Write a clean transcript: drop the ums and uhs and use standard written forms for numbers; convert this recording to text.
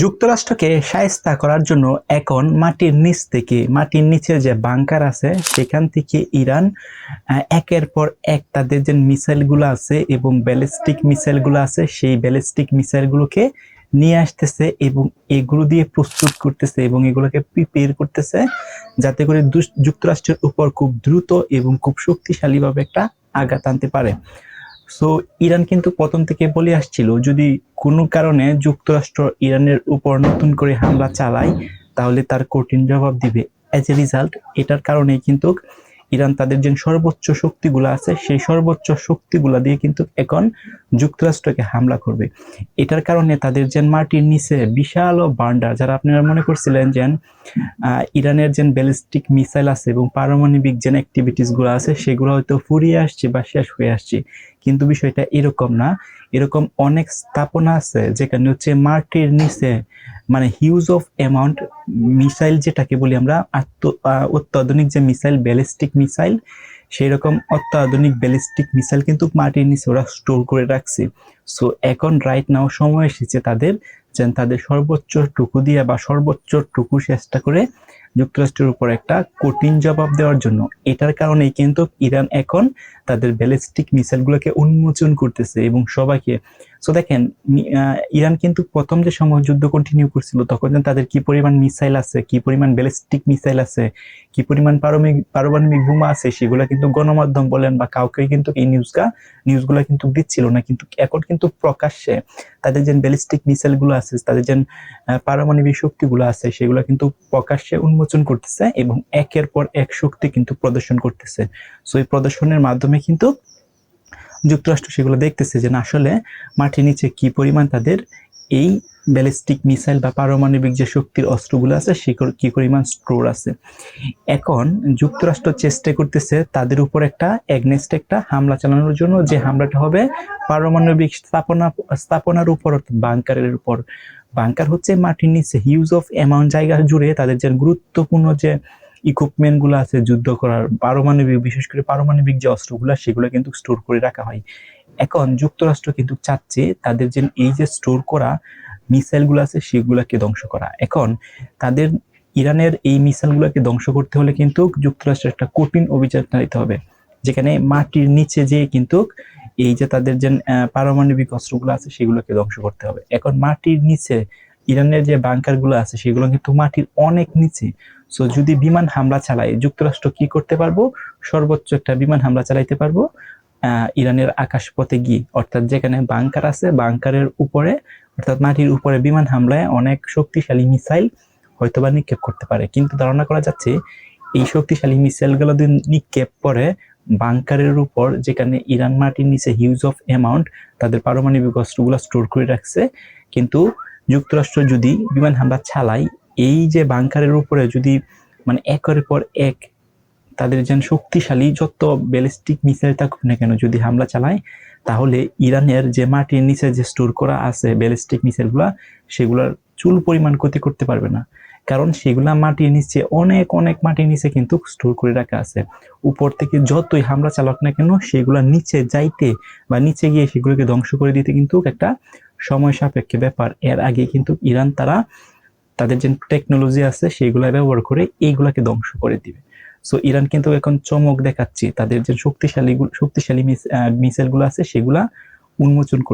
যুক্তরাষ্ট্রকে শায়েস্তা করার জন্য এখন মাটির নিচের যে বাংকার আছে সেখান থেকে ইরান একের পর এক তাদের যে মিসাইলগুলো আছে এবং ব্যালিস্টিক মিসাইলগুলো আছে সেই ব্যালিস্টিক মিসাইলগুলোকে নিয়ে আসতেছে এবং এগুলো দিয়ে প্রস্তুত করতেছে এবং এগুলোকে প্রিপেয়ার করতেছে যাতে করে যুক্তরাষ্ট্রের উপর খুব দ্রুত এবং খুব শক্তিশালীভাবে একটা আঘাত আনতে পারে। সো ইরান কিন্তু প্রথম থেকে বলে আসছিল যদি কোনো কারণে যুক্তরাষ্ট্র ইরানের উপর নতুন করে হামলা চালায় তাহলে তার কঠিন জবাব দিবে। অ্যাজ এ রিজাল্ট এটার কারণে কিন্তু ইরান তাদের যে সর্বোচ্চ শক্তিগুলো আছে সেই সর্বোচ্চ শক্তিগুলো দিয়ে কিন্তু এখন যুক্তরাষ্ট্রকে হামলা করবে। এটার কারণে তাদের যে মাটির নিচে বিশাল বান্ডার, যারা আপনারা মনে করছিলেন যে ইরানের যে ব্যালিস্টিক মিসাইল আছে এবং পারমাণবিক যে অ্যাক্টিভিটিস গুলো আছে সেগুলো হয়তো ফুরিয়ে আসছে বা শেষ হয়ে আসছে, কিন্তু বিষয়টা এরকম না। এরকম অনেক স্থাপনা আছে যেখানে হচ্ছে মাটির নিচে মানে হিউজ অফ অ্যামাউন্ট মিসাইল, যেটাকে বলি আমরা অত্যাধুনিক যে মিসাইল ব্যালিস্টিক মিসাইল, সেই রকম অত্যাধুনিক ব্যালিস্টিক মিসাইল কিন্তু মাটির নিচে ওরা স্টোর করে রাখছে। সো এখন রাইট নাও সময় এসেছে তাদের যেন তাদের সর্বোচ্চ টুকু দিয়ে বা সর্বোচ্চ টুকু চেষ্টা করে যুক্তরাষ্ট্রের উপর একটা কঠিন জবাব দেওয়ার জন্য। এটার কারণেই কিন্তু ইরান এখন তাদের ব্যালিস্টিক মিসাইলগুলোকে উন্মোচন করতেছে এবং সবাইকে। সো দেখেন, ইরান কিন্তু প্রথম যে সময় যুদ্ধ কন্টিনিউ করছিল তখন তাদের কি পরিমাণ মিসাইল আছে, কি পরিমাণ ব্যালিস্টিক মিসাইল আছে, কি পরিমাণ পারমাণবিক বোমা আছে সেগুলো কিন্তু গণমাধ্যম বলেন বা কাউকে কিন্তু এই নিউজগুলো কিন্তু দিচ্ছিল না। কিন্তু এখন কিন্তু প্রকাশ্যে তাদের যে ব্যালিস্টিক মিসাইল গুলো আছে, তাদের যে পারমাণবিক শক্তিগুলো আছে সেগুলো কিন্তু প্রকাশ্যে উন্মোচন করতেছে এবং একের পর এক শক্তি কিন্তু প্রদর্শন করতেছে। সো এই প্রদর্শনের মাধ্যমে কিন্তু যুক্তরাষ্ট্র সেগুলো দেখতেছে যে না আসলে মাটির নিচে কি পরিমাণ তাদের এই ব্যালিস্টিক মিসাইল বা পারমাণবিক যে শক্তির অস্ত্রগুলো আছে কি পরিমাণ স্টোর আছে। এখন যুক্তরাষ্ট্র চেষ্টা করতেছে তাদের উপর একটা এগনেস্ট একটা হামলা চালানোর জন্য, যে হামলাটা হবে পারমাণবিক স্থাপনার উপর, বাংকারের উপর। বাংকার হচ্ছে মাটির নিচে হিউজ অফ অ্যামাউন্ট জায়গা জুড়ে তাদের যে গুরুত্বপূর্ণ যে ইকুইপমেন্ট গুলো আছে যুদ্ধ করার, পারমাণবিক বিশেষ করে পারমাণবিক যে অস্ত্রগুলো সেগুলো কিন্তু স্টোর করে রাখা হয়। এখন যুক্তরাষ্ট্র কিন্তু চাচ্ছে তাদের যে এই যে স্টোর করা মিসাইল গুলো আছে সেগুলোকে ধ্বংস করা। এখন তাদের ইরানের এই মিসাইল গুলোকে ধ্বংস করতে হলে কিন্তু যুক্তরাষ্ট্রের একটা কঠিন অভিযান চালাতে হবে, যেখানে মাটির নিচে যে কিন্তু এই যে তাদের যে পারমাণবিক অস্ত্রগুলো আছে সেগুলোকে ধ্বংস করতে হবে। এখন মাটির নিচে ইরানের যে বাংকার গুলো আছে সেগুলো কিন্তু মাটির অনেক নিচে। সো যদি বিমান হামলা চালায় যুক্তরাষ্ট্র কি করতে পারবো, সর্বোচ্চ একটা বিমান হামলা চালাইতে পারবো ইরানের আকাশপথে গিয়ে, অর্থাৎ যেখানে বাংকার আছে বাংকারের উপরে, অর্থাৎ মাটির উপরে বিমান হামলায় অনেক শক্তিশালী মিসাইল হয়তোবা নিক্ষেপ করতে পারে। কিন্তু ধারণা করা যাচ্ছে এই শক্তিশালী মিসাইল গুলো নিক্ষেপ করে বাংকারের উপর, যেখানে ইরান মাটির নিচে হিউজ অফ অ্যামাউন্ট তাদের পারমাণবিক অস্ত্রগুলো স্টোর করে রাখছে। কিন্তু যুক্তরাষ্ট্র যদি বিমান হামলা চালায় এই যে বাংকারের উপরে, যদি মানে একের পর এক তাদের যে শক্তিশালী যত ব্যালিস্টিক মিসাইল থাকুক না কেন যদি হামলা চালায়, তাহলে ইরানের যে মাটির নিচে যে স্টোর করা আছে ব্যালিস্টিক মিসাইল গুলা সেগুলার চুল পরিমাণ ক্ষতি করতে পারবে না, কারণ সেগুলা মাটির নিচে অনেক অনেক মাটির নিচে কিন্তু স্টোর করে রাখা আছে। উপর থেকে যতই হামলা চালাক না কেন সেগুলা নিচে যাইতে বা নিচে গিয়ে সেগুলোকে ধ্বংস করে দিতে কিন্তু একটা সময় সাপেক্ষ ব্যাপার। এর আগে কিন্তু ইরান তাদের যে টেকনোলজি আছে সেগুলা ব্যবহার করে এইগুলাকে ধ্বংস করে দিবে। সো ইরান কিন্তু এখন চমক দেখাচ্ছে, তাদের যে শক্তিশালী মিসাইল গুলো আছে সেগুলা উন্মোচন